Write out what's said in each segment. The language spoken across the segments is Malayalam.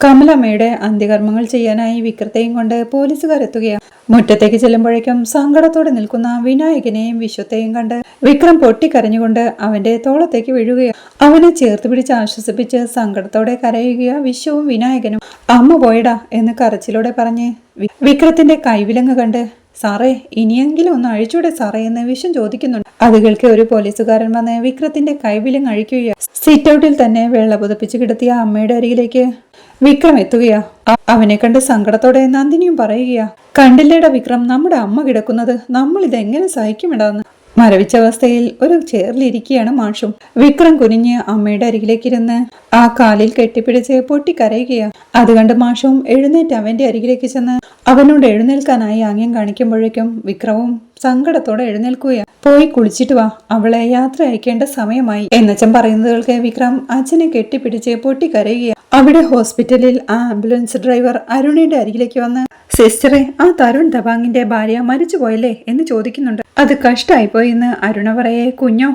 കമലമ്മയുടെ അന്ത്യകർമ്മങ്ങൾ ചെയ്യാനായി വിക്രത്തെയും കൊണ്ട് പോലീസുകാരെത്തുകയാണ്. മുറ്റത്തേക്ക് ചെല്ലുമ്പോഴേക്കും സങ്കടത്തോടെ നിൽക്കുന്ന വിനായകനെയും വിശ്വത്തെയും കണ്ട് വിക്രം പൊട്ടിക്കരഞ്ഞുകൊണ്ട് അവന്റെ തോളത്തേക്ക് വീഴുകയാണ്. അവനെ ചേർത്ത് പിടിച്ച് ആശ്വസിപ്പിച്ച് സങ്കടത്തോടെ കരയുകയാ വിശ്വവും വിനായകനും. അമ്മ പോയടാ എന്ന് കരച്ചിലോടെ പറഞ്ഞ് വിക്രത്തിന്റെ കൈവിലങ്ങ് കണ്ട് സാറേ ഇനിയെങ്കിലും ഒന്ന് അഴിച്ചൂടെ സാറേ എന്ന് വിശ്വം ചോദിക്കുന്നുണ്ട്. അത് കേൾക്കെ ഒരു പോലീസുകാരൻ വന്ന് വിക്രത്തിന്റെ കൈവിലങ്ങ് അഴിക്കുകയാണ്. സിറ്റ് ഔട്ടിൽ തന്നെ വെള്ള പുതപ്പിച്ച് കിടത്തിയ അമ്മയുടെ അരികിലേക്ക് വിക്രം എത്തുകയാ. അവനെ കണ്ട് സങ്കടത്തോടെ നന്ദിനിയും പറയുകയാ, കണ്ടില്ലേടാ വിക്രം, നമ്മുടെ അമ്മ കിടക്കുന്നത്, നമ്മൾ ഇതെങ്ങനെ സഹിക്കുമിടാന്ന്. മരവിച്ച അവസ്ഥയിൽ ഒരു ചെയറിലിരിക്കുകയാണ് മാഷും. വിക്രം കുനിഞ്ഞ് അമ്മയുടെ അരികിലേക്കിരുന്ന് ആ കാലിൽ കെട്ടിപ്പിടിച്ച് പൊട്ടിക്കരയുകയാ. അത് കണ്ട് മാഷും എഴുന്നേറ്റ് അവന്റെ അരികിലേക്ക് ചെന്ന് അവനോട് എഴുന്നേൽക്കാനായി ആംഗ്യം കാണിക്കുമ്പോഴേക്കും വിക്രവും സങ്കടത്തോടെ എഴുന്നേൽക്കുകയാ. പോയി കുളിച്ചിട്ട് വാ, അവളെ യാത്ര അയക്കേണ്ട സമയമായി എന്നച്ഛൻ പറയുന്നത് കേൾക്കെ വിക്രം അച്ഛനെ കെട്ടിപ്പിടിച്ച് പൊട്ടിക്കരയുകയാ. അവിടെ ഹോസ്പിറ്റലിൽ ആ ആംബുലൻസ് ഡ്രൈവർ അരുണിന്റെ അരികിലേക്ക് വന്ന് സിസ്റ്ററെ, ആ തരുൺ ദബാങ്ങിന്റെ ഭാര്യ മരിച്ചു പോയല്ലേ എന്ന് ചോദിക്കുന്നുണ്ട്. അത് കഷ്ടായിപ്പോയി എന്ന് അരുണ പറയേ, കുഞ്ഞോ,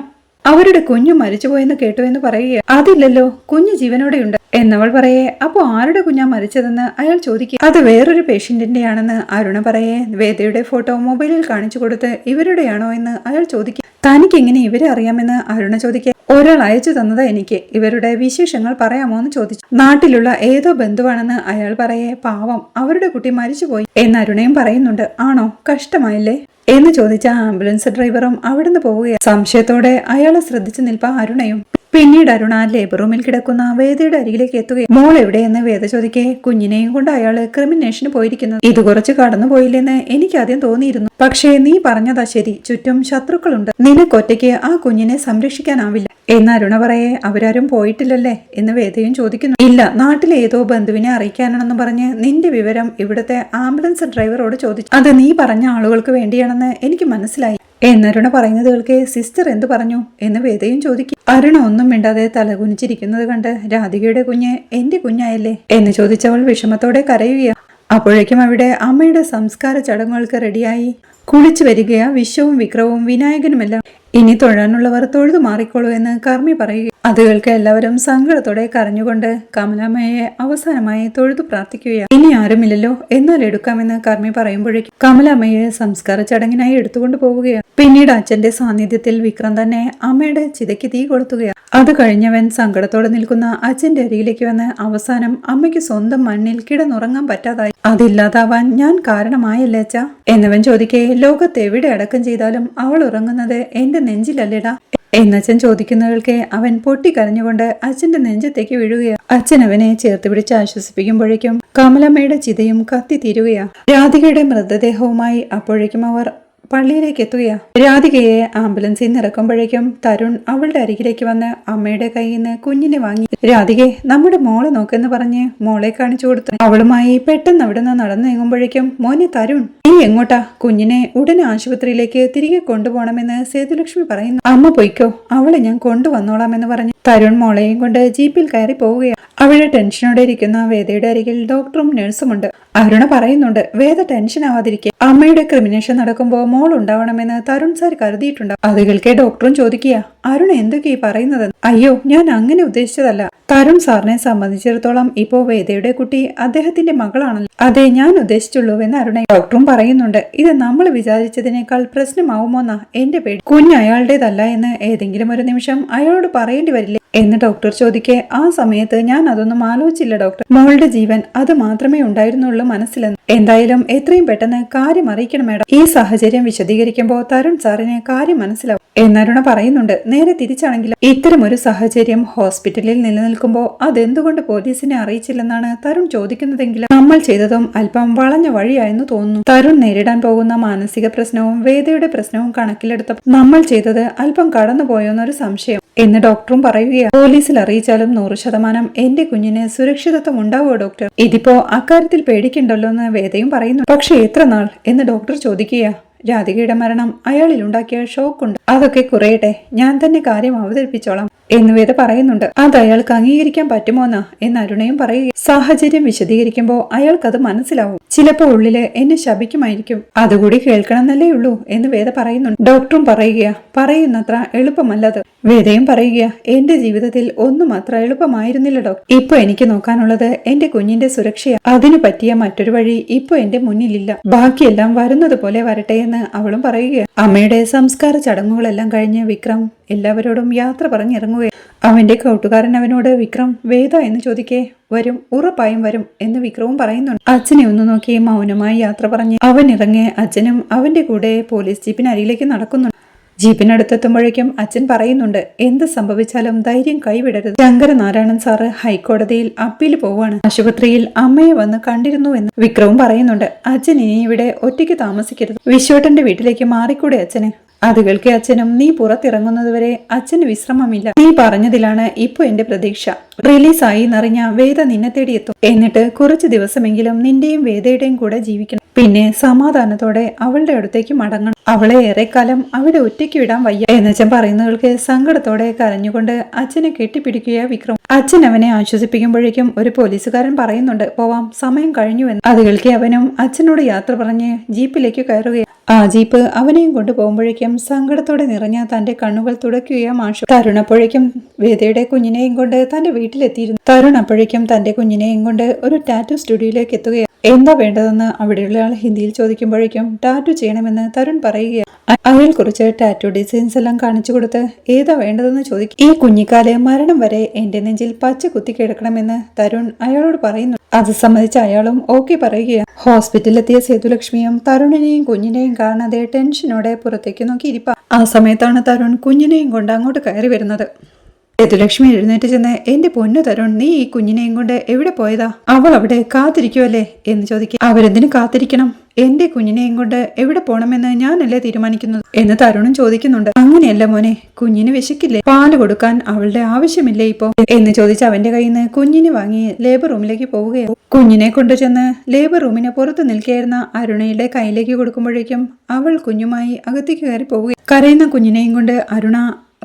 അവരുടെ കുഞ്ഞു മരിച്ചുപോയെന്ന് കേട്ടു എന്ന് പറയുക. അതില്ലല്ലോ, കുഞ്ഞു ജീവനോടെയുണ്ട് എന്നവൾ പറയേ. അപ്പോ ആരുടെ കുഞ്ഞാ മരിച്ചതെന്ന് അയാൾ ചോദിക്കുക. അത് വേറൊരു പേഷ്യന്റിന്റെ ആണെന്ന് അരുണ പറയേ. വേദയുടെ ഫോട്ടോ മൊബൈലിൽ കാണിച്ചു കൊടുത്ത് ഇവരുടെയാണോ എന്ന് അയാൾ ചോദിക്കുക. തനിക്ക് എങ്ങനെ ഇവരെ അറിയാമെന്ന് അരുണ ചോദിക്കുക. ഒരാൾ അയച്ചു തന്നത് എനിക്ക്, ഇവരുടെ വിശേഷങ്ങൾ പറയാമോ എന്ന് ചോദിച്ചു. നാട്ടിലുള്ള ഏതോ ബന്ധുവാണെന്ന് അയാൾ പറയേ. പാവം, അവരുടെ കുട്ടി മരിച്ചുപോയി എന്ന് അരുണയും പറയുന്നുണ്ട്. ആണോ, കഷ്ടമായില്ലേ എന്ന് ചോദിച്ച ആംബുലൻസ് ഡ്രൈവറും അവിടുന്ന് പോവുകയാണ്. സംശയത്തോടെ അയാളെ ശ്രദ്ധിച്ചു നിൽപ്പ അരുണയും. പിന്നീട് അരുണ ലേബർ റൂമിൽ കിടക്കുന്ന വേദയുടെ അരികിലേക്ക് എത്തുകയും മോൾ എവിടെയെന്ന് വേദ ചോദിക്കേ. കുഞ്ഞിനെയും കൊണ്ട് അയാള് ക്രിമിനേഷന് പോയിരിക്കുന്നത്. ഇത് കുറച്ച് കടന്നു പോയില്ലെന്ന് എനിക്ക് ആദ്യം തോന്നിയിരുന്നു. പക്ഷേ നീ പറഞ്ഞതാ ശരി, ചുറ്റും ശത്രുക്കളുണ്ട്, നിനക്കൊറ്റയ്ക്ക് ആ കുഞ്ഞിനെ സംരക്ഷിക്കാനാവില്ല എന്ന് അരുണ പറയേ. അവരാരും പോയിട്ടില്ലല്ലേ എന്ന് വേദയും ചോദിക്കുന്നു. ഇല്ല, നാട്ടിലെ ഏതോ ബന്ധുവിനെ അറിയിക്കാനാണെന്ന് പറഞ്ഞ് നിന്റെ വിവരം ഇവിടുത്തെ ആംബുലൻസ് ഡ്രൈവറോട് ചോദിച്ചു. അത് നീ പറഞ്ഞ ആളുകൾക്ക് വേണ്ടിയാണെന്ന് എനിക്ക് മനസ്സിലായി എന്നരുണ പറയുന്നത് കേൾക്കെ. സിസ്റ്റർ എന്തു പറഞ്ഞു എന്ന് വേദയും ചോദിക്കും. അരുണ ഒന്നും മിണ്ടാതെ തലകുനിച്ചിരിക്കുന്നത് കണ്ട് രാധികയുടെ കുഞ്ഞ് എന്റെ കുഞ്ഞായല്ലേ എന്ന് ചോദിച്ചവൾ വിഷമത്തോടെ കരയുകയാണ്. അപ്പോഴേക്കും അവിടെ അമ്മയുടെ സംസ്കാര ചടങ്ങുകൾക്ക് റെഡിയായി കുളിച്ചു വരികയാ വിശ്വവും വിക്രവും വിനായകനുമെല്ലാം. ഇനി തൊഴാനുള്ളവർ തൊഴുതു മാറിക്കോളൂ എന്ന് കർമ്മി പറയുക. അത് കേൾക്കെ എല്ലാവരും സങ്കടത്തോടെ കരഞ്ഞുകൊണ്ട് കമലാമ്മയെ അവസാനമായി തൊഴുതു പ്രാർത്ഥിക്കുകയാണ്. ഇനി ആരുമില്ലല്ലോ, എന്നാൽ എടുക്കാമെന്ന് കർമ്മി പറയുമ്പോഴേക്കും കമലാമ്മയെ സംസ്കാര ചടങ്ങിനായി എടുത്തുകൊണ്ട് പോവുകയാണ്. പിന്നീട് അച്ഛന്റെ സാന്നിധ്യത്തിൽ വിക്രം തന്നെ അമ്മയുടെ ചിതയ്ക്ക് തീ കൊളുത്തുകയാണ്. അത് കഴിഞ്ഞവൻ സങ്കടത്തോടെ നിൽക്കുന്ന അച്ഛന്റെ അരികിലേക്ക് വന്ന് അവസാനം അമ്മയ്ക്ക് സ്വന്തം മണ്ണിൽ കിടന്നുറങ്ങാൻ പറ്റാതായി. അതില്ലാതാവാൻ ഞാൻ കാരണമായല്ലേ അച്ഛാ എന്നവൻ ചോദിക്കേ. ലോകത്ത് എവിടെ അടക്കം ചെയ്താലും അവൾ ഉറങ്ങുന്നത് എന്റെ നെഞ്ചിലല്ലേടാ എന്നച്ഛൻ ചോദിക്കുന്നവൾക്ക് അവൻ പൊട്ടിക്കരഞ്ഞുകൊണ്ട് അച്ഛന്റെ നെഞ്ചത്തേക്ക് വീഴുകയാണ്. അച്ഛൻ അവനെ ചേർത്ത് പിടിച്ച് ആശ്വസിപ്പിക്കുമ്പോഴേക്കും കമലമ്മയുടെ ചിതയും കത്തി തീരുകയാ. രാധികയുടെ മൃതദേഹവുമായി അപ്പോഴേക്കും അവർ പള്ളിയിലേക്ക് എത്തുകയാ. രാധികയെ ആംബുലൻസിൽ നിന്ന് ഇറക്കുമ്പോഴേക്കും തരുൺ അവളുടെ അരികിലേക്ക് വന്ന് അമ്മയുടെ കയ്യിൽ നിന്ന് കുഞ്ഞിനെ വാങ്ങി. രാധികെ, നമ്മുടെ മോളെ നോക്കെന്ന് പറഞ്ഞ് മോളെ കാണിച്ചു കൊടുത്തു. അവളുമായി പെട്ടെന്ന് അവിടെ നിന്ന് നടന്നു നീങ്ങുമ്പോഴേക്കും മോനെ തരുൺ, നീ എങ്ങോട്ടാ? കുഞ്ഞിനെ ഉടനെ ആശുപത്രിയിലേക്ക് തിരികെ കൊണ്ടുപോകണമെന്ന് സേതുലക്ഷ്മി പറയുന്നു. അമ്മ പൊയ്ക്കോ, അവളെ ഞാൻ കൊണ്ടുവന്നോളാം എന്ന് പറഞ്ഞു തരുൺ മോളെയും കൊണ്ട് ജീപ്പിൽ കയറി പോവുകയാണ്. അവിടെ ടെൻഷനോടെ ഇരിക്കുന്ന വേദയുടെ അരികിൽ ഡോക്ടറും നഴ്സുമുണ്ട്. അരുണ പറയുന്നുണ്ട്, വേദ ടെൻഷൻ ആവാതിരിക്കുക, അമ്മയുടെ ക്രിമിനേഷൻ നടക്കുമ്പോൾ മോൾ ഉണ്ടാവണമെന്ന് തരുൺ സാർ കരുതിയിട്ടുണ്ടാവും. അത് കേൾക്കെ ഡോക്ടറും ചോദിക്കുക, അരുൺ എന്തൊക്കെയാ പറയുന്നത്? അയ്യോ, ഞാൻ അങ്ങനെ ഉദ്ദേശിച്ചതല്ല. തരുൺ സാറിനെ സംബന്ധിച്ചിടത്തോളം ഇപ്പോ വേദയുടെ കുട്ടി അദ്ദേഹത്തിന്റെ മകളാണല്ലോ. അതെ, ഞാൻ ഉദ്ദേശിച്ചുള്ളൂ എന്ന് അരുണ. ഡോക്ടറും പറയുന്നുണ്ട്, ഇത് നമ്മൾ വിചാരിച്ചതിനേക്കാൾ പ്രശ്നമാവുമോന്നാ എന്റെ പേടി. കുഞ്ഞ് അയാളുടേതല്ല എന്ന് ഏതെങ്കിലും ഒരു നിമിഷം അയാളോട് പറയേണ്ടി വരില്ലേ എന്ന് ഡോക്ടർ ചോദിക്കേ. ആ സമയത്ത് ഞാൻ അതൊന്നും ആലോചിച്ചില്ല ഡോക്ടർ, മോളുടെ ജീവൻ അത് മാത്രമേ ഉണ്ടായിരുന്നുള്ളൂ മനസ്സിലെന്ന്. എന്തായാലും എത്രയും പെട്ടെന്ന് കാര്യം അറിയിക്കണം മേഡം. ഈ സാഹചര്യം വിശദീകരിക്കുമ്പോൾ തരുൺ സാറിന് കാര്യം മനസ്സിലാവും എന്നരുണ പറയുന്നുണ്ട്. നേരെ തിരിച്ചാണെങ്കിലും ഇത്തരം ഒരു സാഹചര്യം ഹോസ്പിറ്റലിൽ നിലനിൽക്കുമ്പോൾ അതെന്തുകൊണ്ട് പോലീസിനെ അറിയിച്ചില്ലെന്നാണ് തരുൺ ചോദിക്കുന്നതെങ്കിലും നമ്മൾ ചെയ്തതും അല്പം വളഞ്ഞ വഴിയായെന്ന് തോന്നുന്നു. തരുൺ നേരിടാൻ പോകുന്ന മാനസിക പ്രശ്നവും വേദയുടെ പ്രശ്നവും കണക്കിലെടുത്തപ്പോൾ നമ്മൾ ചെയ്തത് അല്പം കടന്നുപോയോന്നൊരു സംശയം എന്ന് ഡോക്ടറും പറയുകയാണ്. പോലീസിൽ അറിയിച്ചാലും 100% എന്റെ കുഞ്ഞിന് സുരക്ഷിതത്വം ഉണ്ടാവുമോ ഡോക്ടർ? ഇതിപ്പോ അക്കാര്യത്തിൽ പേടിക്കണ്ടല്ലോ എന്ന് വേദയും പറയുന്നു. പക്ഷെ എത്ര നാൾ എന്ന് ഡോക്ടർ ചോദിക്കുക. രാധികയുടെ മരണം അയാളിൽ ഉണ്ടാക്കിയ ഷോക്കുണ്ട്, അതൊക്കെ കുറയട്ടെ, ഞാൻ തന്നെ കാര്യം അവതരിപ്പിച്ചോളാം എന്ന് വേദ പറയുന്നുണ്ട്. അത് അയാൾക്ക് അംഗീകരിക്കാൻ പറ്റുമോന്നാ എന്ന് അരുണയും പറയുക. സാഹചര്യം വിശദീകരിക്കുമ്പോൾ അയാൾക്കത് മനസ്സിലാവും ചിലപ്പോ ഉള്ളില് എന്നെ ശപിക്കുമായിരിക്കും. അതുകൂടി കേൾക്കണമെന്നല്ലേ ഉള്ളൂ എന്ന് വേദ പറയുന്നുണ്ട്. ഡോക്ടറും പറയുന്നത്ര എളുപ്പമല്ലത്. വേദയും പറയുക, എന്റെ ജീവിതത്തിൽ ഒന്നും അത്ര എളുപ്പമായിരുന്നില്ല ഡോക്ടർ. ഇപ്പൊ എനിക്ക് നോക്കാനുള്ളത് എന്റെ കുഞ്ഞിന്റെ സുരക്ഷയാണ്. അതിനു പറ്റിയ മറ്റൊരു വഴി ഇപ്പൊ എന്റെ മുന്നിലില്ല. ബാക്കിയെല്ലാം വരുന്നത് പോലെ വരട്ടെ എന്ന് അവളും പറയുക. അമ്മയുടെ സംസ്കാര ചടങ്ങുകളെല്ലാം കഴിഞ്ഞ് വിക്രം എല്ലാവരോടും യാത്ര പറഞ്ഞിറങ്ങുക. അവന്റെ കൂട്ടുകാരൻ അവനോട്, വിക്രം വേദ എന്ന് ചോദിക്കേ, വരും, ഉറപ്പായും വരും എന്ന് വിക്രവും പറയുന്നുണ്ട്. അച്ഛനെ ഒന്ന് നോക്കി മൗനമായി യാത്ര പറഞ്ഞ് അവൻ ഇറങ്ങി. അച്ഛനും അവന്റെ കൂടെ പോലീസ് ജീപ്പിനരികിലേക്ക് നടക്കുന്നുണ്ട്. ജീപ്പിനടുത്തെത്തുമ്പോഴേക്കും അച്ഛൻ പറയുന്നുണ്ട്, എന്ത് സംഭവിച്ചാലും ധൈര്യം കൈവിടരുത്. ശങ്കരനാരായണൻ സാറ് ഹൈക്കോടതിയിൽ അപ്പീൽ പോവാണ്. ആശുപത്രിയിൽ അമ്മയെ വന്ന് കണ്ടിരുന്നു എന്ന് വിക്രവും പറയുന്നുണ്ട്. അച്ഛൻ ഇനി ഇവിടെ ഒറ്റയ്ക്ക് താമസിക്കരുത്. വിശ്വട്ടന്റെ വീട്ടിലേക്ക് മാറിക്കൂടെ അച്ഛന്? അത് കേൾക്കെ അച്ഛനും, നീ പുറത്തിറങ്ങുന്നതുവരെ അച്ഛന് വിശ്രമമില്ല. നീ പറഞ്ഞതിലാണ് ഇപ്പൊ എന്റെ പ്രതീക്ഷ. റിലീസായി നിറഞ്ഞ വേദ നിന്നെ തേടിയെത്തും. എന്നിട്ട് കുറച്ചു ദിവസമെങ്കിലും നിന്റെയും വേദയുടെയും കൂടെ ജീവിക്കണം. പിന്നെ സമാധാനത്തോടെ അവളുടെ അടുത്തേക്ക് മടങ്ങണം. അവളെ ഏറെക്കാലം അവിടെ ഒറ്റയ്ക്ക് വിടാൻ വയ്യ എന്നച്ഛൻ പറയുന്നവൾക്ക് സങ്കടത്തോടെ കരഞ്ഞുകൊണ്ട് അച്ഛനെ കെട്ടിപ്പിടിക്കുക വിക്രം. അച്ഛൻ അവനെ ആശ്വസിപ്പിക്കുമ്പോഴേക്കും ഒരു പോലീസുകാരൻ പറയുന്നുണ്ട്, പോവാം, സമയം കഴിഞ്ഞുവെന്ന്. അത് കേൾക്കെ അവനും അച്ഛനോട് യാത്ര പറഞ്ഞ് ജീപ്പിലേക്ക് കയറുകയാണ്. ആ ജീപ്പ് അവനെയും കൊണ്ട് പോകുമ്പോഴേക്കും സങ്കടത്തോടെ നിറഞ്ഞ തന്റെ കണ്ണുകൾ തുടയ്ക്കുകയാ മാഷു. തരുൺ അപ്പോഴേക്കും വേദയുടെ കുഞ്ഞിനെയും കൊണ്ട് തന്റെ വീട്ടിലെത്തിയിരുന്നു. തരുൺ അപ്പോഴേക്കും തന്റെ കുഞ്ഞിനെയും കൊണ്ട് ഒരു ടാറ്റു സ്റ്റുഡിയോയിലേക്ക് എത്തുകയാണ്. എന്താ വേണ്ടതെന്ന് അവിടെയുള്ള ആൾ ഹിന്ദിയിൽ ചോദിക്കുമ്പോഴേക്കും ടാറ്റു ചെയ്യണമെന്ന് തരുൺ പറയുകയാണ്. അയാൾ കുറിച്ച് ടാറ്റു ഡിസൈൻസ് എല്ലാം കാണിച്ചു കൊടുത്ത് ഏതാ വേണ്ടതെന്ന് ചോദിക്കും. ഈ കുഞ്ഞിക്കാല് മരണം വരെ എന്റെ നെഞ്ചിൽ പച്ച കുത്തി കിടക്കണമെന്ന് തരുൺ അയാളോട് പറയുന്നു. അത് സംബന്ധിച്ച് അയാളും ഓക്കെ പറയുകയാണ്. ഹോസ്പിറ്റലിലെത്തിയ സേതുലക്ഷ്മിയും തരുണിനെയും കുഞ്ഞിനെയും കാണാതെ ടെൻഷനോടെ പുറത്തേക്ക് നോക്കി ഇരിപ്പ. ആ സമയത്താണ് തരുൺ കുഞ്ഞിനെയും കൊണ്ട് അങ്ങോട്ട് കയറി വരുന്നത്. സേതുലക്ഷ്മി എഴുന്നേറ്റ് ചെന്ന്, എന്റെ പൊന്നു തരുൺ, നീ ഈ കുഞ്ഞിനെയും കൊണ്ട് എവിടെ പോയതാ? അവൾ അവിടെ കാത്തിരിക്കുവല്ലേ എന്ന് ചോദിക്കും. അവരെന്തിനു കാത്തിരിക്കണം? എന്റെ കുഞ്ഞിനെയും കൊണ്ട് എവിടെ പോണമെന്ന് ഞാനല്ലേ തീരുമാനിക്കുന്നത് എന്ന് തരുണും ചോദിക്കുന്നുണ്ട്. അങ്ങനെയല്ല മോനെ, കുഞ്ഞിന് വിശക്കില്ലേ? പാല് കൊടുക്കാൻ അവളുടെ ആവശ്യമില്ലേ ഇപ്പോ എന്ന് ചോദിച്ച് അവന്റെ കയ്യിൽ നിന്ന് കുഞ്ഞിനെ വാങ്ങി ലേബർ റൂമിലേക്ക് പോവുകയാണ്. കുഞ്ഞിനെ കൊണ്ടുചെന്ന് ലേബർ റൂമിന് പുറത്ത് നിൽക്കുകയായിരുന്ന അരുണയുടെ കയ്യിലേക്ക് കൊടുക്കുമ്പോഴേക്കും അവൾ കുഞ്ഞുമായി അകത്തേക്ക് കയറി പോവുകയാണ്. കരയുന്ന കുഞ്ഞിനെയും കൊണ്ട് അരുണ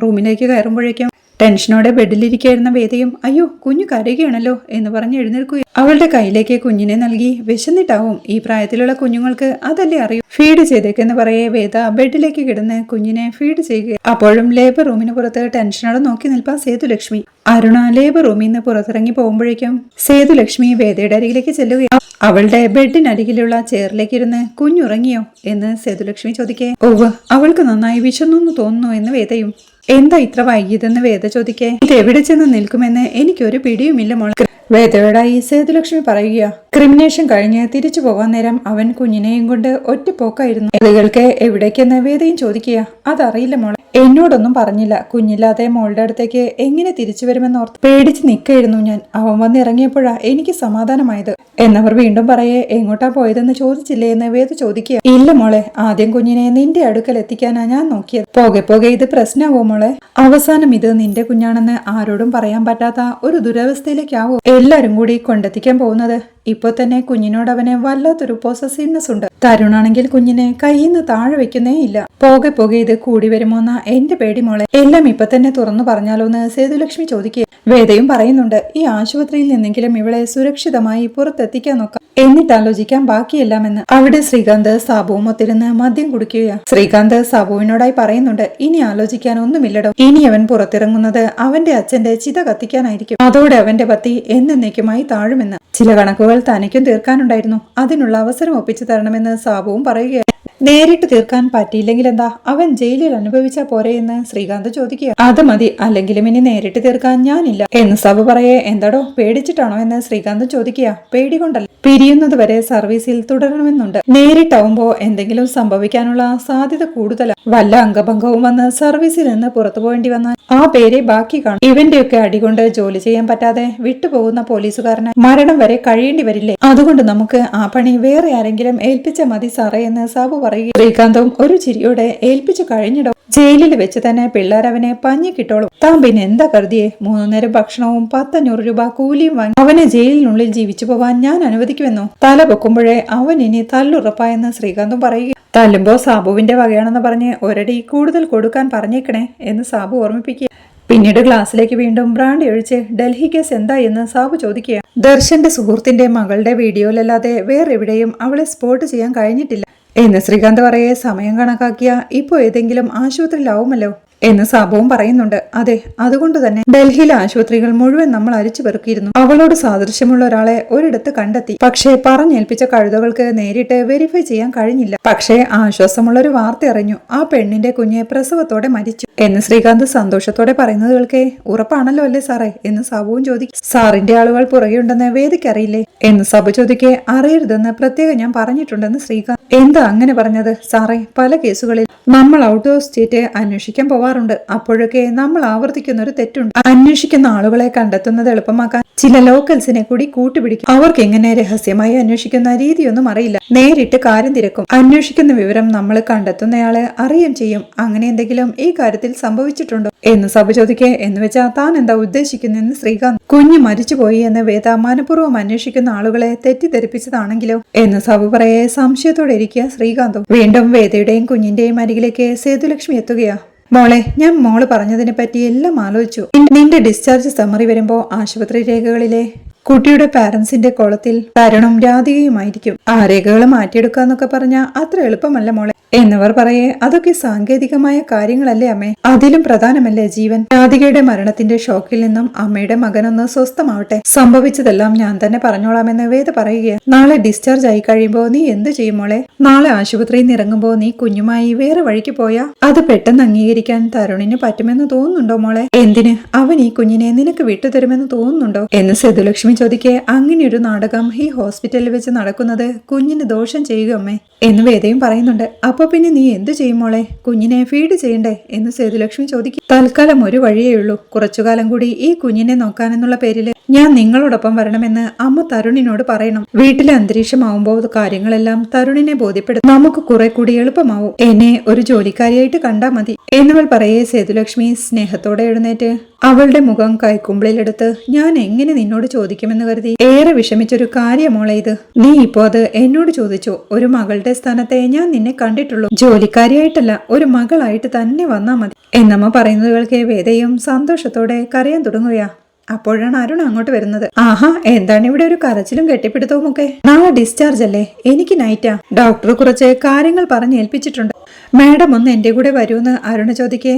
റൂമിലേക്ക് കയറുമ്പോഴേക്കും ടെൻഷനോടെ ബെഡിലിരിക്കായിരുന്ന വേദയും, അയ്യോ കുഞ്ഞു കരയുകയാണല്ലോ എന്ന് പറഞ്ഞ് എഴുന്നേൽക്കുകയും അവളുടെ കയ്യിലേക്ക് കുഞ്ഞിനെ നൽകി. വിശന്നിട്ടാവും, ഈ പ്രായത്തിലുള്ള കുഞ്ഞുങ്ങൾക്ക് അതല്ലേ അറിയൂ. ഫീഡ് ചെയ്തേക്കെന്ന് പറയേ വേദ ബെഡിലേക്ക് കിടന്ന് കുഞ്ഞിനെ ഫീഡ് ചെയ്യുക. അപ്പോഴും ലേബർ റൂമിന് പുറത്ത് ടെൻഷനോടെ നോക്കി നിൽപ്പാ സേതുലക്ഷ്മി. അരുണ ലേബർ റൂമിൽ നിന്ന് പുറത്തിറങ്ങി പോകുമ്പോഴേക്കും സേതുലക്ഷ്മി വേദയുടെ അരികിലേക്ക് ചെല്ലുകയും അവളുടെ ബെഡിനരികിലുള്ള ചെയറിലേക്ക് ഇരുന്ന് കുഞ്ഞുറങ്ങിയോ എന്ന് സേതുലക്ഷ്മി ചോദിക്കേ. ഓവ്, അവൾക്ക് നന്നായി വിശന്നു തോന്നുന്നു എന്ന് വേദയും. എന്താ ഇത്ര വൈകിയതെന്ന് വേദ ചോദിക്കേ. ഇത് എവിടെ ചെന്ന് നിൽക്കുമെന്ന് എനിക്കൊരു പിടിയുമില്ല മോളെ. വേദയോടായി സേതുലക്ഷ്മി പറയുക. ക്രിമിനേഷൻ കഴിഞ്ഞ് തിരിച്ചു പോകാൻ നേരം അവൻ കുഞ്ഞിനെയും കൊണ്ട് ഒറ്റപ്പോക്കായിരുന്നു. വേദകൾക്ക് എവിടേക്കെന്ന് വേദയും ചോദിക്കുക. അതറിയില്ല മോളെ, എന്നോടൊന്നും പറഞ്ഞില്ല. കുഞ്ഞില്ലാതെ മോളുടെ അടുത്തേക്ക് എങ്ങനെ തിരിച്ചു വരുമെന്നോർത്ത് പേടിച്ച് നിൽക്കായിരുന്നു ഞാൻ. അവൻ വന്നിറങ്ങിയപ്പോഴാ എനിക്ക് സമാധാനമായത് എന്നവർ വീണ്ടും പറയേ. എങ്ങോട്ടാ പോയതെന്ന് ചോദിച്ചില്ലേ എന്ന് വേദ ചോദിക്കുക. ഇല്ല മോളെ, ആദ്യം കുഞ്ഞിനെ നിന്റെ അടുക്കൽ എത്തിക്കാനാ ഞാൻ നോക്കിയത്. പോകെ പോകെ ഇത് പ്രശ്നമാവോ മോളെ? അവസാനം ഇത് നിന്റെ കുഞ്ഞാണെന്ന് ആരോടും പറയാൻ പറ്റാത്ത ഒരു ദുരവസ്ഥയിലേക്കാവോ എല്ലാരും കൂടി കൊണ്ടെത്തിക്കാൻ പോകുന്നത്? ഇപ്പൊ തന്നെ കുഞ്ഞിനോട് അവന് വല്ലാത്തൊരു പോസസീവ്നെസ് ഉണ്ട്. തരുണാണെങ്കിൽ കുഞ്ഞിനെ കയ്യിൽ നിന്ന് താഴെ വെക്കുന്നേ ഇല്ല. പോകെ പോകെ ഇത് കൂടി വരുമോന്ന എന്റെ പേടി മോളെ. എല്ലാം ഇപ്പൊ തന്നെ തുറന്നു പറഞ്ഞാലോന്ന് സേതുലക്ഷ്മി ചോദിക്കുക. വേദയും പറയുന്നുണ്ട്, ഈ ആശുപത്രിയിൽ നിന്നെങ്കിലും ഇവളെ സുരക്ഷിതമായി പുറത്തെത്തിക്കാൻ നോക്കാം, എന്നിട്ട് ആലോചിക്കാൻ ബാക്കിയെല്ലാമെന്ന്. അവിടെ ശ്രീകാന്ത് സാബുവും ഒത്തിരുന്ന് മദ്യം കുടിക്കുകയാണ്. ശ്രീകാന്ത് സാബുവിനോടായി പറയുന്നുണ്ട്, ഇനി ആലോചിക്കാൻ ഒന്നുമില്ലടോ. ഇനി അവൻ പുറത്തിറങ്ങുന്നത് അവന്റെ അച്ഛന്റെ ചിത കത്തിക്കാനായിരിക്കും. അതോടെ അവന്റെ പത്തി എന്നേക്കുമായി താഴുമെന്ന്. ചില കണക്കുകൾ തനിക്കും തീർക്കാനുണ്ടായിരുന്നു. അതിനുള്ള അവസരം ഒപ്പിച്ചു തരണമെന്ന് സാബുവും പറയുകയാണ്. നേരിട്ട് തീർക്കാൻ പറ്റിയില്ലെങ്കിൽ എന്താ, അവൻ ജയിലിൽ അനുഭവിച്ചാ പോരെ എന്ന് ശ്രീകാന്ത് ചോദിക്കുക. അത് മതി, അല്ലെങ്കിലും ഇനി നേരിട്ട് തീർക്കാൻ ഞാനില്ല എന്ന് സാബു പറയേ. എന്താടോ, പേടിച്ചിട്ടാണോ എന്ന് ശ്രീകാന്ത് ചോദിക്കുക. പേടി കൊണ്ടല്ല, പിരിയുന്നത് വരെ സർവീസിൽ തുടരണമെന്നുണ്ട്. നേരിട്ടാവുമ്പോ എന്തെങ്കിലും സംഭവിക്കാനുള്ള സാധ്യത കൂടുതലാണ്. വല്ല അംഗഭംഗവും വന്ന് സർവീസിൽ നിന്ന് പുറത്തു പോകേണ്ടി വന്നാൽ ആ പേരെ ബാക്കി കാണും. ഇവന്റെയൊക്കെ അടികൊണ്ട് ജോലി ചെയ്യാൻ പറ്റാതെ വിട്ടുപോകുന്ന പോലീസുകാരന് മരണം വരെ കഴിയേണ്ടി വരില്ലേ? അതുകൊണ്ട് നമുക്ക് ആ പണി വേറെ ആരെങ്കിലും ഏൽപ്പിച്ച മതി സാറേ എന്ന് സാബു പറയുക. ശ്രീകാന്തും ഒരു ചിരിയോടെ ഏൽപ്പിച്ചു കഴിഞ്ഞിടോ. ജയിലിൽ വെച്ച് തന്നെ പിള്ളേരവനെ പഞ്ഞി കിട്ടോളും. താൻ പിന്നെ എന്താ കരുതിയേ? 3 നേരം ഭക്ഷണവും 500 രൂപ കൂലിയും വാങ്ങി അവനെ ജയിലിനുള്ളിൽ ജീവിച്ചു പോവാൻ ഞാൻ അനുവദിക്കുമെന്നോ? തല പൊക്കുമ്പോഴേ അവൻ ഇനി തല്ലുറപ്പായെന്ന് ശ്രീകാന്തും പറയുക. തല്ലുമ്പോ സാബുവിന്റെ വകയാണെന്ന് പറഞ്ഞ് ഒരടി കൂടുതൽ കൊടുക്കാൻ പറഞ്ഞേക്കണേ എന്ന് സാബു ഓർമ്മിപ്പിക്കുക. പിന്നീട് ക്ലാസ്സിലേക്ക് വീണ്ടും ബ്രാൻഡി ഒഴിച്ച് ഡൽഹി കേസ് എന്താ എന്ന് സാബു ചോദിക്കുക. ദർശന്റെ സുഹൃത്തിന്റെ മകളുടെ വീഡിയോയിലല്ലാതെ വേറെവിടെയും അവളെ സ്പോട്ട് ചെയ്യാൻ കഴിഞ്ഞിട്ടില്ല എന്ന് ശ്രീകാന്ത് പറയെ സമയം കണക്കാക്കിയ ഇപ്പോ ഏതെങ്കിലും ആശുപത്രിയിലാവുമല്ലോ എന്ന് സാബുവും പറയുന്നുണ്ട്. അതെ, അതുകൊണ്ട് തന്നെ ഡൽഹിയിലെ ആശുപത്രികൾ മുഴുവൻ നമ്മൾ അരിച്ചു പെറുക്കിയിരുന്നു. അവളോട് സാദൃശ്യമുള്ള ഒരാളെ ഒരിടത്ത് കണ്ടെത്തി. പക്ഷേ പറഞ്ഞേൽപ്പിച്ച കഴുതകൾക്ക് നേരിട്ട് വെരിഫൈ ചെയ്യാൻ കഴിഞ്ഞില്ല. പക്ഷേ ആശ്വാസമുള്ള ഒരു വാർത്ത അറിഞ്ഞു. ആ പെണ്ണിന്റെ കുഞ്ഞ് പ്രസവത്തോടെ മരിച്ചു എന്ന് ശ്രീകാന്ത് സന്തോഷത്തോടെ പറയുന്നത് കേൾക്കെ ഉറപ്പാണല്ലോ അല്ലേ സാറേ എന്ന് സാബുവും ചോദിക്കും. സാറിന്റെ ആളുകൾ പുറകെയുണ്ടെന്ന് വേദിക്കറിയില്ലേ എന്ന് സബു ചോദിക്കെ അറിയരുതെന്ന് പ്രത്യേകം ഞാൻ പറഞ്ഞിട്ടുണ്ടെന്ന് ശ്രീകാന്ത്. എന്താ അങ്ങനെ പറഞ്ഞത് സാറേ? പല കേസുകളിൽ നമ്മൾ ഔട്ട് ഓഫ് സ്റ്റേറ്റ് അന്വേഷിക്കാൻ പോവാറുണ്ട്. അപ്പോഴൊക്കെ നമ്മൾ ആവർത്തിക്കുന്ന ഒരു തെറ്റുണ്ട്. അന്വേഷിക്കുന്ന ആളുകളെ കണ്ടെത്തുന്നത് എളുപ്പമാക്കാൻ ചില ലോക്കൽസിനെ കൂടി കൂട്ടുപിടിക്കും. അവർക്ക് എങ്ങനെ രഹസ്യമായി അന്വേഷിക്കുന്ന രീതിയൊന്നും അറിയില്ല. നേരിട്ട് കാര്യം തിരക്കും. അന്വേഷിക്കുന്ന വിവരം നമ്മൾ കണ്ടെത്തുന്നയാളെ അറിയുകയും ചെയ്യും. അങ്ങനെ എന്തെങ്കിലും ഈ കാര്യത്തിൽ സംഭവിച്ചിട്ടുണ്ടോ എന്ന് സബു ചോദിക്കെ. എന്ന് വെച്ചാൽ താൻ എന്താ ഉദ്ദേശിക്കുന്നെന്ന് ശ്രീകാന്ത്. കുഞ്ഞ് മരിച്ചുപോയി എന്ന് വേദ മനഃപൂർവ്വം അന്വേഷിക്കുന്ന ആളുകളെ തെറ്റിദ്ധരിപ്പിച്ചതാണെങ്കിലോ എന്ന് സബു പറയെ സംശയത്തോടെ ഇരിക്കുക ശ്രീകാന്തും. വീണ്ടും വേദയുടെയും കുഞ്ഞിന്റെയും അരികിലേക്ക് സേതുലക്ഷ്മി എത്തുകയാ. മോളെ, ഞാൻ മോള് പറഞ്ഞതിനെ പറ്റി എല്ലാം ആലോചിച്ചു. നിന്റെ ഡിസ്ചാർജ് സമ്മറി വരുമ്പോ ആശുപത്രി രേഖകളിലെ കുട്ടിയുടെ പാരന്റ്സിന്റെ കോളത്തിൽ തരുണും രാധികയുമായിരിക്കും. ആ രേഖകൾ മാറ്റിയെടുക്കാന്നൊക്കെ പറഞ്ഞാൽ അത്ര എളുപ്പമല്ല മോളെ എന്നവർ പറയെ. അതൊക്കെ സാങ്കേതികമായ കാര്യങ്ങളല്ലേ അമ്മേ? അതിലും പ്രധാനമല്ലേ ജീവൻ? രാധികയുടെ മരണത്തിന്റെ ഷോക്കിൽ നിന്നും അമ്മയുടെ മകനൊന്ന് സ്വസ്ഥമാവട്ടെ. സംഭവിച്ചതെല്ലാം ഞാൻ തന്നെ പറഞ്ഞോളാമെന്ന് വേദ പറയുക. നാളെ ഡിസ്ചാർജ് ആയി കഴിയുമ്പോ നീ എന്ത് ചെയ്യും മോളെ? നാളെ ആശുപത്രിയിൽ നിന്ന് ഇറങ്ങുമ്പോ നീ കുഞ്ഞുമായി വേറെ വഴിക്ക് പോയാ അത് പെട്ടെന്ന് അംഗീകരിക്കാൻ തരുണിന് പറ്റുമെന്ന് തോന്നുന്നുണ്ടോ മോളെ? എന്തിന്? അവൻ ഈ കുഞ്ഞിനെ നിനക്ക് വിട്ടുതരുമെന്ന് തോന്നുന്നുണ്ടോ എന്ന് സേതുലക്ഷ്മി ചോദിക്കെ. അങ്ങനെയൊരു നാടകം ഈ ഹോസ്പിറ്റലിൽ വെച്ച് നടക്കുന്നത് കുഞ്ഞിന് ദോഷം ചെയ്യുക അമ്മേ എന്ന് വേദയും പറയുന്നുണ്ട്. അപ്പൊ പിന്നെ നീ എന്തു ചെയ്യും മോളെ? കുഞ്ഞിനെ ഫീഡ് ചെയ്യണ്ടേ എന്ന് സേതുലക്ഷ്മി ചോദിക്കും. തൽക്കാലം ഒരു വഴിയേ ഉള്ളൂ. കുറച്ചുകാലം കൂടി ഈ കുഞ്ഞിനെ നോക്കാനെന്നുള്ള പേരില് ഞാൻ നിങ്ങളോടൊപ്പം വരണമെന്ന് അമ്മ തരുണിനോട് പറയണം. വീട്ടിലെ അന്തരീക്ഷമാവുമ്പോൾ കാര്യങ്ങളെല്ലാം തരുണിനെ ബോധ്യപ്പെടും. നമുക്ക് കുറെ കൂടി എളുപ്പമാവും. എന്നെ ഒരു ജോലിക്കാരിയായിട്ട് കണ്ടാ മതി എന്നവൾ പറയെ. സേതുലക്ഷ്മി സ്നേഹത്തോടെ എഴുന്നേറ്റ് അവളുടെ മുഖം കൈക്കുമ്പിളിലെടുത്ത് ഞാൻ എങ്ങനെ നിന്നോട് ചോദിക്കുമെന്ന് കരുതി ഏറെ വിഷമിച്ചൊരു കാര്യമോളെ ഇത്. നീ ഇപ്പോ അത് എന്നോട് ചോദിച്ചോ? ഒരു മകളുടെ സ്ഥാനത്തെ ഞാൻ നിന്നെ കണ്ടിട്ടുള്ളൂ. ജോലിക്കാരിയായിട്ടല്ല, ഒരു മകളായിട്ട് തന്നെ വന്നാ മതി എന്നമ്മ പറയുന്നത് കേൾക്കെ വേദയും സന്തോഷത്തോടെ കരയാൻ തുടങ്ങുകയാ. അപ്പോഴാണ് അരുൺ അങ്ങോട്ട് വരുന്നത്. ആഹാ, എന്താണ് ഇവിടെ ഒരു കരച്ചിലും കെട്ടിപ്പിടുത്തവും ഒക്കെ? നാളെ ഡിസ്ചാർജ് അല്ലേ? എനിക്ക് നൈറ്റാ. ഡോക്ടർ കുറച്ച് കാര്യങ്ങൾ പറഞ്ഞേൽപ്പിച്ചിട്ടുണ്ട്. മാഡം ഒന്ന് എന്റെ കൂടെ വരുമെന്ന് അരുണ് ചോദിക്കേ.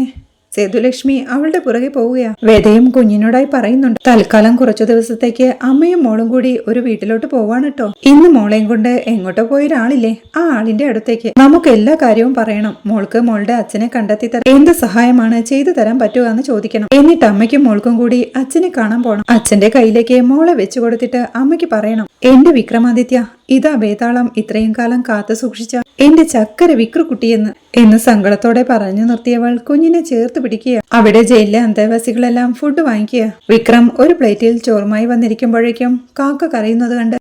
സേതുലക്ഷ്മി അവളുടെ പുറകെ പോവുകയാ. വേദയും കുഞ്ഞിനോടായി പറയുന്നുണ്ട്. തൽക്കാലം കുറച്ചു ദിവസത്തേക്ക് അമ്മയും മോളും കൂടി ഒരു വീട്ടിലോട്ട് പോവാണ് കേട്ടോ. ഇന്ന് മോളെയും കൊണ്ട് എങ്ങോട്ടോ പോയ ഒരാളില്ലേ, ആ ആളിന്റെ അടുത്തേക്ക് നമുക്ക് എല്ലാ കാര്യവും പറയണം. മോൾക്ക് മോളുടെ അച്ഛനെ കണ്ടെത്തി തരാം. എന്ത് സഹായമാണ് ചെയ്തു തരാൻ പറ്റുക എന്ന് ചോദിക്കണം. എന്നിട്ട് അമ്മയ്ക്കും മോൾക്കും കൂടി അച്ഛനെ കാണാൻ പോണം. അച്ഛന്റെ കയ്യിലേക്ക് മോളെ വെച്ചു കൊടുത്തിട്ട് അമ്മയ്ക്ക് പറയണം, എന്റെ വിക്രമാദിത്യ, ഇതാ വേതാളം ഇത്രയും കാലം കാത്തു സൂക്ഷിച്ച എന്റെ ചക്കര വിക്രുക്കുട്ടിയെന്ന് എന്ന് സങ്കടത്തോടെ പറഞ്ഞു നിർത്തിയവൾ കുഞ്ഞിനെ ചേർത്ത് പിടിക്കുക. അവിടെ ജയിലിലെ അന്തേവാസികളെല്ലാം ഫുഡ് വാങ്ങിക്കുക. വിക്രം ഒരു പ്ലേറ്റിൽ ചോറുമായി വന്നിരിക്കുമ്പോഴേക്കും കാക്ക കരയുന്നത് കണ്ട്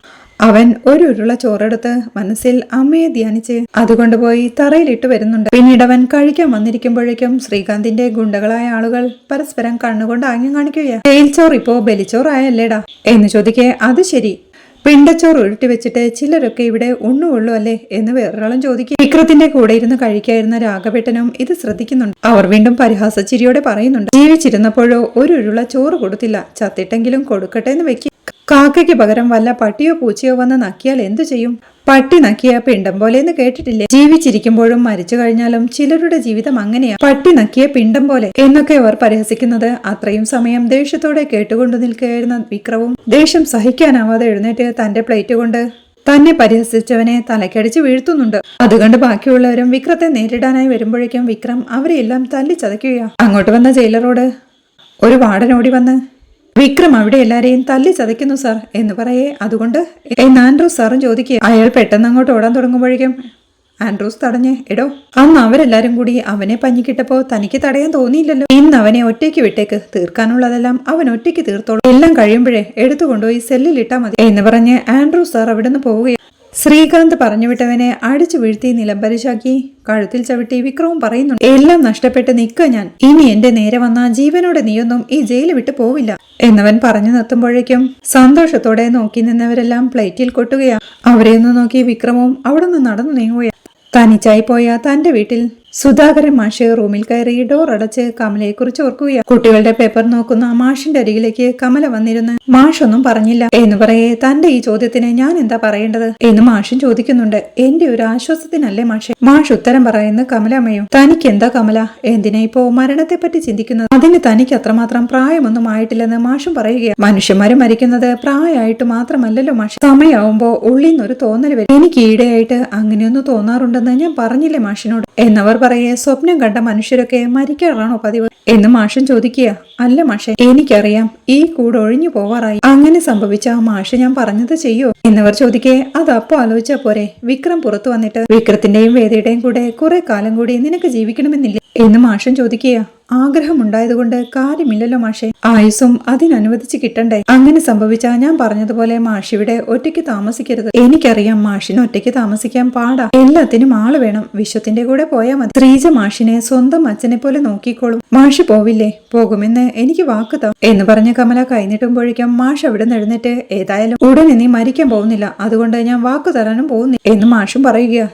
അവൻ ഒരു ഉരുള ചോറെടുത്ത് മനസ്സിൽ അമ്മയെ ധ്യാനിച്ച് അതുകൊണ്ടുപോയി തറയിലിട്ട് വരുന്നുണ്ട്. പിന്നീട് അവൻ കഴിക്കാൻ വന്നിരിക്കുമ്പോഴേക്കും ശ്രീകാന്തിന്റെ ഗുണ്ടകളായ ആളുകൾ പരസ്പരം കണ്ണുകൊണ്ട് ആംഗ്യം കാണിക്കുകയാണ്. ജയിൽ ചോറ് ഇപ്പോ ബലിച്ചോറായല്ലേടാ എന്ന് ചോദിക്കേ. അത് ശരി, പിണ്ടച്ചോറ് ഉരുട്ടി വെച്ചിട്ട് ചിലരൊക്കെ ഇവിടെ ഉണ്ണുള്ളൂ അല്ലേ എന്ന് വേറൊരാളും ചോദിക്കും. വിക്രത്തിന്റെ കൂടെ ഇരുന്ന് കഴിക്കായിരുന്ന രാഘവേട്ടനും ഇത് ശ്രദ്ധിക്കുന്നുണ്ട്. അവർ വീണ്ടും പരിഹാസച്ചിരിയോടെ പറയുന്നുണ്ട്, ജീവിച്ചിരുന്നപ്പോഴോ ഒരു ഉരുള ചോറ് കൊടുത്തില്ല, ചത്തിട്ടെങ്കിലും കൊടുക്കട്ടെ എന്ന് വെക്കും. കാക്കയ്ക്ക് പകരം വല്ല പട്ടിയോ പൂച്ചയോ വന്ന് നക്കിയാൽ എന്തു ചെയ്യും? പട്ടി നക്കിയ പിണ്ടം പോലെന്ന് കേട്ടിട്ടില്ലേ? ജീവിച്ചിരിക്കുമ്പോഴും മരിച്ചു കഴിഞ്ഞാലും ചിലരുടെ ജീവിതം അങ്ങനെയാ, പട്ടി നക്കിയ പിണ്ടം പോലെ എന്നൊക്കെ അവർ പരിഹസിക്കുന്നത് അത്രയും സമയം ദേഷ്യത്തോടെ കേട്ടുകൊണ്ടു നിൽക്കുകയായിരുന്ന വിക്രവും ദേഷ്യം സഹിക്കാനാവാതെ എഴുന്നേറ്റ് തന്റെ പ്ലേറ്റ് കൊണ്ട് തന്നെ പരിഹസിച്ചവനെ തലക്കടിച്ച് വീഴ്ത്തുന്നുണ്ട്. അതുകൊണ്ട് ബാക്കിയുള്ളവരും വിക്രത്തെ നേരിടാനായി വരുമ്പോഴേക്കും വിക്രം അവരെയെല്ലാം തല്ലി ചതയ്ക്കുകയാ. അങ്ങോട്ട് വന്ന ജയിലറോട് ഒരു വാർഡനോടി വന്ന്, വിക്രം അവിടെ എല്ലാരെയും തല്ലി ചതയ്ക്കുന്നു സാർ എന്ന് പറയേ. അതുകൊണ്ട് എന്ന് ആൻഡ്രൂസ് സാറും ചോദിക്കുക. അയാൾ പെട്ടെന്ന് അങ്ങോട്ട് ഓടാൻ തുടങ്ങുമ്പോഴേക്കും ആൻഡ്രൂസ് തടഞ്ഞ്, എടോ, അന്ന് അവരെല്ലാരും കൂടി അവനെ പഞ്ഞിക്കിട്ടപ്പോ തനിക്ക് തടയാൻ തോന്നിയില്ലല്ലോ. ഇന്ന് അവനെ ഒറ്റയ്ക്ക് വിട്ടേക്ക്, തീർക്കാനുള്ളതെല്ലാം അവൻ ഒറ്റയ്ക്ക് തീർത്തോളൂ. എല്ലാം കഴിയുമ്പോഴേ എടുത്തുകൊണ്ടുപോയി സെല്ലിലിട്ടാ മതി എന്ന് പറഞ്ഞ് ആൻഡ്രൂസ് സാർ അവിടുന്ന് പോവുകയാണ്. ശ്രീകാന്ത് പറഞ്ഞുവിട്ടവനെ അടിച്ചു വീഴ്ത്തി നിലംപരിശാക്കി കഴുത്തിൽ ചവിട്ടി വിക്രവും പറയുന്നുണ്ട്, എല്ലാം നഷ്ടപ്പെട്ട് നിൽക്കുക ഞാൻ. ഇനി എന്റെ നേരെ വന്ന ജീവനോടെ നീയൊന്നും ഈ ജയില് വിട്ടു പോവില്ല എന്നവൻ പറഞ്ഞു നിർത്തുമ്പോഴേക്കും സന്തോഷത്തോടെ നോക്കി നിന്നവരെല്ലാം പ്ലേറ്റിൽ കൊട്ടുകയാ. അവരെയൊന്ന് നോക്കി വിക്രമവും അവിടെ നിന്ന് നടന്നു നീങ്ങുകയാ. തനിച്ചായി പോയ തന്റെ വീട്ടിൽ സുധാകരൻ മാഷ് റൂമിൽ കയറി ഡോർ അടച്ച് കമലയെ കുറിച്ച് ഓർക്കുകയാണ്. കുട്ടികളുടെ പേപ്പർ നോക്കുന്ന മാഷിന്റെ അരികിലേക്ക് കമല വന്നിരുന്ന് മാഷൊന്നും പറഞ്ഞില്ല എന്ന് പറയേ തന്റെ ഈ ചോദ്യത്തിന് ഞാൻ എന്താ പറയേണ്ടത് എന്ന് മാഷും ചോദിക്കുന്നുണ്ട്. എന്റെ ഒരു ആശ്വാസത്തിനല്ലേ മാഷെ? മാഷ് ഉത്തരം പറയുന്ന കമലമ്മയും. തനിക്ക് എന്താ കമല, എന്തിനാ ഇപ്പോ മരണത്തെ പറ്റി ചിന്തിക്കുന്നത്? അതിന് തനിക്ക് അത്രമാത്രം പ്രായമൊന്നും ആയിട്ടില്ലെന്ന് മാഷും പറയുകയാണ്. മനുഷ്യന്മാര് മരിക്കുന്നത് പ്രായമായിട്ട് മാത്രമല്ലല്ലോ മാഷ്, സമയമാവുമ്പോ ഉള്ളിന്നൊരു തോന്നൽ വരും. എനിക്ക് ഈടെയായിട്ട് അങ്ങനെയൊന്നും തോന്നാറുണ്ടെന്ന് ഞാൻ പറഞ്ഞില്ലേ മാഷിനോട് എന്നവർ പറയെ. സ്വപ്നം കണ്ട മനുഷ്യരൊക്കെ മരിക്കാറാണോ പതിവ് എന്ന് മാഷൻ ചോദിക്കുക. അല്ല മാഷെ, എനിക്കറിയാം ഈ കൂടെ ഒഴിഞ്ഞു പോവാറായി. അങ്ങനെ സംഭവിച്ച മാഷ് ഞാൻ പറഞ്ഞത് ചെയ്യോ എന്നവർ ചോദിക്കേ. അതപ്പോ ആലോചിച്ചാ പോരെ? വിക്രം പുറത്തു വന്നിട്ട് വിക്രത്തിന്റെയും വേദയുടെയും കൂടെ കുറെ കാലം കൂടി നിനക്ക് ജീവിക്കണമെന്നില്ല എന്ന് മാഷൻ ചോദിക്കുക. ആഗ്രഹമുണ്ടായതുകൊണ്ട് കാര്യമില്ലല്ലോ മാഷെ, ആയുസും അതിനനുവദിച്ച് കിട്ടണ്ടേ? അങ്ങനെ സംഭവിച്ചാ ഞാൻ പറഞ്ഞതുപോലെ മാഷിവിടെ ഒറ്റയ്ക്ക് താമസിക്കരുത്. എനിക്കറിയാം മാഷിന് ഒറ്റയ്ക്ക് താമസിക്കാൻ പാടാ, എല്ലാത്തിനും ആള് വേണം. വിശ്വത്തിന്റെ കൂടെ പോയാൽ മതി. ശ്രീജ മാഷിനെ സ്വന്തം അച്ഛനെ പോലെ നോക്കിക്കോളും. മാഷ് പോവില്ലേ? പോകുമെന്ന് എനിക്ക് വാക്ക് താ എന്ന് പറഞ്ഞ കമല കൈനീട്ടുമ്പോഴേക്കും മാഷ് അവിടെ നിന്ന് എഴുന്നേറ്റ്, ഏതായാലും ഉടനെ നീ മരിക്കാൻ പോകുന്നില്ല, അതുകൊണ്ട് ഞാൻ വാക്ക് തരാനും പോകുന്നില്ല എന്ന് മാഷും പറയുക.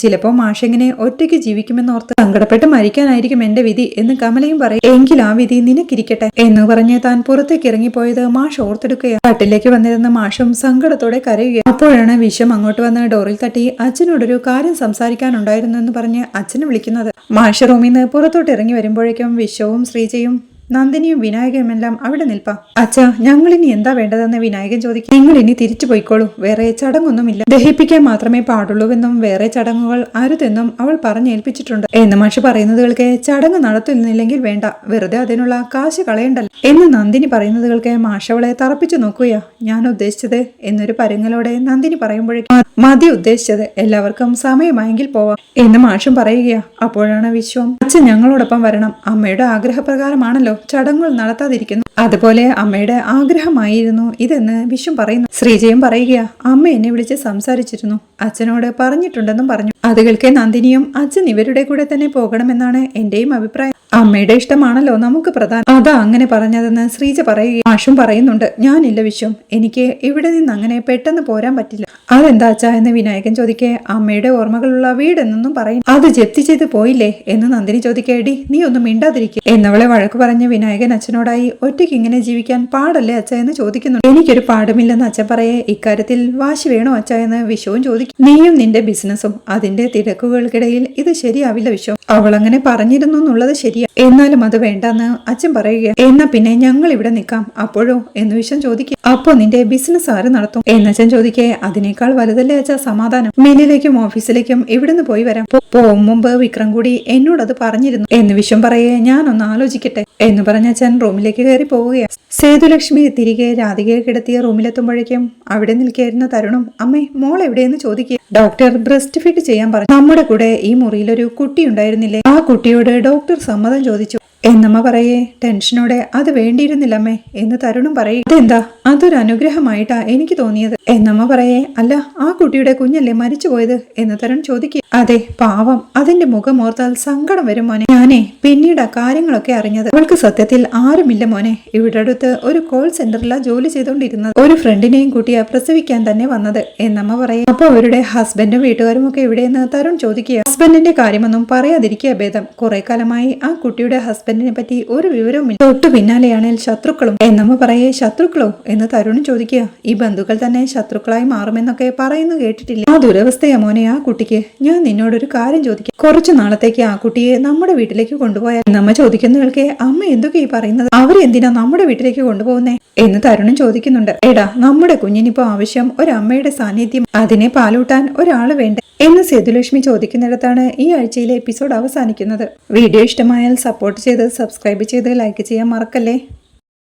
ചിലപ്പോ മാഷെങ്ങനെ ഒറ്റയ്ക്ക് ജീവിക്കുമെന്നോർത്ത് സങ്കടപ്പെട്ട് മരിക്കാനായിരിക്കും എന്റെ വിധി എന്ന് കമലയും പറയും. എങ്കിൽ ആ വിധി നിനക്കിരിക്കട്ടെ എന്ന് പറഞ്ഞ് താൻ പുറത്തേക്ക് ഇറങ്ങിപ്പോയത് മാഷ് ഓർത്തെടുക്കുകയാണ്. കാട്ടിലേക്ക് വന്നിരുന്ന മാഷും സങ്കടത്തോടെ കരയുക. അപ്പോഴാണ് വിശ്വം അങ്ങോട്ട് വന്ന് ഡോറിൽ തട്ടി അച്ഛനോടൊരു കാര്യം സംസാരിക്കാനുണ്ടായിരുന്നു എന്ന് പറഞ്ഞ് അച്ഛനെ വിളിക്കുന്നത്. മാഷ് റൂമിൽ നിന്ന് പുറത്തോട്ട് ഇറങ്ങി വരുമ്പോഴേക്കും വിശ്വവും ശ്രീജയും നന്ദിനിയും വിനായകനുമെല്ലാം അവിടെ നിൽപ്പാ. അച്ഛാ, ഞങ്ങളിനി എന്താ വേണ്ടതെന്ന് വിനായകൻ ചോദിക്കും. നിങ്ങൾ ഇനി തിരിച്ചു പോയിക്കോളൂ, വേറെ ചടങ്ങൊന്നുമില്ല. ദഹിപ്പിക്കാൻ മാത്രമേ പാടുള്ളൂവെന്നും വേറെ ചടങ്ങുകൾ അരുതെന്നും അവൾ പറഞ്ഞേൽപ്പിച്ചിട്ടുണ്ട് എന്ന് മാഷ് പറയുന്നതുകൾക്ക് ചടങ്ങ് നടത്തുന്നില്ലെങ്കിൽ വേണ്ട, വെറുതെ അതിനുള്ള കാശ് കളയണ്ടല്ലോ എന്ന് നന്ദിനി പറയുന്നതുകൾക്ക് മാഷ് അവളെ തറപ്പിച്ചു നോക്കുകയാ. ഞാൻ ഉദ്ദേശിച്ചത് എന്നൊരു പരുങ്ങലോടെ നന്ദിനി പറയുമ്പോഴേക്കും മതി ഉദ്ദേശിച്ചത്, എല്ലാവർക്കും സമയമായെങ്കിൽ പോവാം എന്ന് മാഷും പറയുകയാ. അപ്പോഴാണ് വിശ്വം, അച്ഛൻ ഞങ്ങളോടൊപ്പം വരണം, അമ്മയുടെ ആഗ്രഹപ്രകാരമാണല്ലോ ചടങ്ങുകൾ നടത്താതിരിക്കുന്നു, അതുപോലെ അമ്മയുടെ ആഗ്രഹമായിരുന്നു ഇതെന്ന് വിശ്വം പറയുന്നു. ശ്രീജയും പറയുകയാ, അമ്മ എന്നെ വിളിച്ച് സംസാരിച്ചിരുന്നു, അച്ഛനോട് പറഞ്ഞിട്ടുണ്ടെന്നും പറഞ്ഞു. അത് കേൾക്കെ നന്ദിനിയും അച്ഛൻ ഇവരുടെ കൂടെ തന്നെ പോകണമെന്നാണ് എന്റെയും അഭിപ്രായം. അമ്മയുടെ ഇഷ്ടമാണല്ലോ നമുക്ക് പ്രധാനം, അതാ അങ്ങനെ പറഞ്ഞതെന്ന് ശ്രീജ പറയുക. മാഷും പറയുന്നുണ്ട്, ഞാനില്ല വിശ്വം, എനിക്ക് ഇവിടെ നിന്ന് അങ്ങനെ പെട്ടെന്ന് പോരാൻ പറ്റില്ല. അതെന്താ അച്ഛാ എന്ന് വിനായകൻ ചോദിക്കേ. അമ്മയുടെ ഓർമ്മകളുള്ള വീടെന്നൊന്നും പറയും, അത് ജപ്തി ചെയ്ത് പോയില്ലേ എന്ന് നന്ദിനി ചോദിക്കേടി. നീ ഒന്നും മിണ്ടാതിരിക്കും എന്നവളെ വഴക്ക് പറഞ്ഞ വിനായകൻ അച്ഛനോടായി, ഒറ്റയ്ക്ക് ഇങ്ങനെ ജീവിക്കാൻ പാടല്ലേ അച്ഛ എന്ന് ചോദിക്കുന്നു. എനിക്കൊരു പാടുമില്ലെന്ന് അച്ഛൻ പറയേ. ഇക്കാര്യത്തിൽ വാശി വേണോ അച്ഛ എന്ന് വിശ്വവും ചോദിക്കും. നീയും നിന്റെ ബിസിനസ്സും അതിന്റെ തിരക്കുകൾക്കിടയിൽ ഇത് ശരിയാവില്ല വിശ്വം. അവൾ അങ്ങനെ പറഞ്ഞിരുന്നു എന്നുള്ളത് ശരിയാ, എന്നാലും അത് വേണ്ടെന്ന് അച്ഛൻ പറയുക. എന്നാ പിന്നെ ഞങ്ങൾ ഇവിടെ നിൽക്കാം, അപ്പോഴോ എന്ന് വിശ്വം ചോദിക്കും. അപ്പോ നിന്റെ ബിസിനസ് ആര് നടത്തും എന്നച്ഛൻ ചോദിക്കേ. അതിനേക്കാൾ വലുതല്ലേ അച്ഛ സമാധാനം, മില്ലിലേക്കും ഓഫീസിലേക്കും ഇവിടുന്ന് പോയി വരാം. പോകും മുമ്പ് വിക്രം കൂടി എന്നോടത് പറഞ്ഞിരുന്നു എന്ന് വിശ്വം പറയേ. ഞാനൊന്ന് ആലോചിക്കട്ടെ എന്ന് പറഞ്ഞ അച്ഛൻ റൂമിലേക്ക് കയറി പോവുകയാണ്. സേതുലക്ഷ്മി തിരികെ രാധികയെ കിടത്തിയ റൂമിലെത്തുമ്പോഴേക്കും അവിടെ നിൽക്കായിരുന്ന തരുണും അമ്മേ മോൾ എവിടെയെന്ന് ചോദിക്കുക. ഡോക്ടർ ബ്രസ്റ്റ് ഫീഡ് ചെയ്യാൻ പറഞ്ഞു. നമ്മുടെ കൂടെ ഈ മുറിയിലൊരു കുട്ടി ഉണ്ടായിരുന്നില്ലേ, ആ കുട്ടിയോട് ഡോക്ടർ സമ്മതം ചോദിച്ചു എന്നമ്മ പറയേ. ടെൻഷനോടെ അത് വേണ്ടിയിരുന്നില്ലമ്മേ എന്ന് തരുണും പറയും. അതെന്താ, അതൊരു അനുഗ്രഹമായിട്ടാ എനിക്ക് തോന്നിയത് എന്നമ്മ പറയേ. അല്ല, ആ കുട്ടിയുടെ കുഞ്ഞല്ലേ മരിച്ചുപോയത് എന്ന് തരുൺ ചോദിക്കുക. അതെ, പാവം, അതിന്റെ മുഖം ഓർത്താൽ സങ്കടം വരും മോനെ. ഞാനേ പിന്നീട് ആ കാര്യങ്ങളൊക്കെ അറിഞ്ഞത്. അവൾക്ക് സത്യത്തിൽ ആരുമില്ല മോനെ, ഇവിടെ അടുത്ത് ഒരു കോൾ സെന്ററിലാ ജോലി ചെയ്തോണ്ടിരുന്നത്. ഒരു ഫ്രണ്ടിനെയും കൂട്ടിയാ പ്രസവിക്കാൻ തന്നെ വന്നത് എന്നമ്മ പറയും. അപ്പൊ അവരുടെ ഹസ്ബൻഡും വീട്ടുകാരും ഒക്കെ എവിടെയെന്ന് തരുൺ ചോദിക്കുക. ഹസ്ബൻഡിന്റെ കാര്യമൊന്നും പറയാതിരിക്കുക ഭേദം. കുറെ കാലമായി ആ കുട്ടിയുടെ ഹസ്ബൻഡിനെ പറ്റി ഒരു വിവരവുമില്ല. തൊട്ടു പിന്നാലെയാണെങ്കിൽ ശത്രുക്കളും എന്നമ്മ പറയേ. ശത്രുക്കളോ എന്ന് തരുണും ചോദിക്കുക. ഈ ബന്ധുക്കൾ തന്നെ ശത്രുക്കളായി മാറുമെന്നൊക്കെ പറയുന്നു കേട്ടിട്ടില്ല. ആ ദുരവസ്ഥയാ മോനെ ആ കുട്ടിക്ക്. ഞാൻ നിന്നോടൊരു കാര്യം ചോദിക്കാം, കുറച്ചു നാളത്തേക്ക് ആ കുട്ടിയെ നമ്മുടെ വീട്ടിലേക്ക് കൊണ്ടുപോയാൽ നമ്മ ചോദിക്കുന്നവർക്ക് അമ്മ എന്തൊക്കെ ഈ പറയുന്നത്, അവരെന്തിനാ നമ്മുടെ വീട്ടിലേക്ക് കൊണ്ടുപോകുന്നേ എന്ന് തരുണും ചോദിക്കുന്നുണ്ട്. എടാ, നമ്മുടെ കുഞ്ഞിനിപ്പോ ആവശ്യം ഒരമ്മയുടെ സാന്നിധ്യം, അതിനെ പാലൂട്ടാൻ ഒരാള് വേണ്ട എന്ന് സേതുലക്ഷ്മി ചോദിക്കുന്നിടത്താണ് ഈ ആഴ്ചയിലെ എപ്പിസോഡ് അവസാനിക്കുന്നത്. വീഡിയോ ഇഷ്ടമായാൽ സപ്പോർട്ട് ചെയ്ത് സബ്സ്ക്രൈബ് ചെയ്ത് ലൈക്ക് ചെയ്യാൻ മറക്കല്ലേ.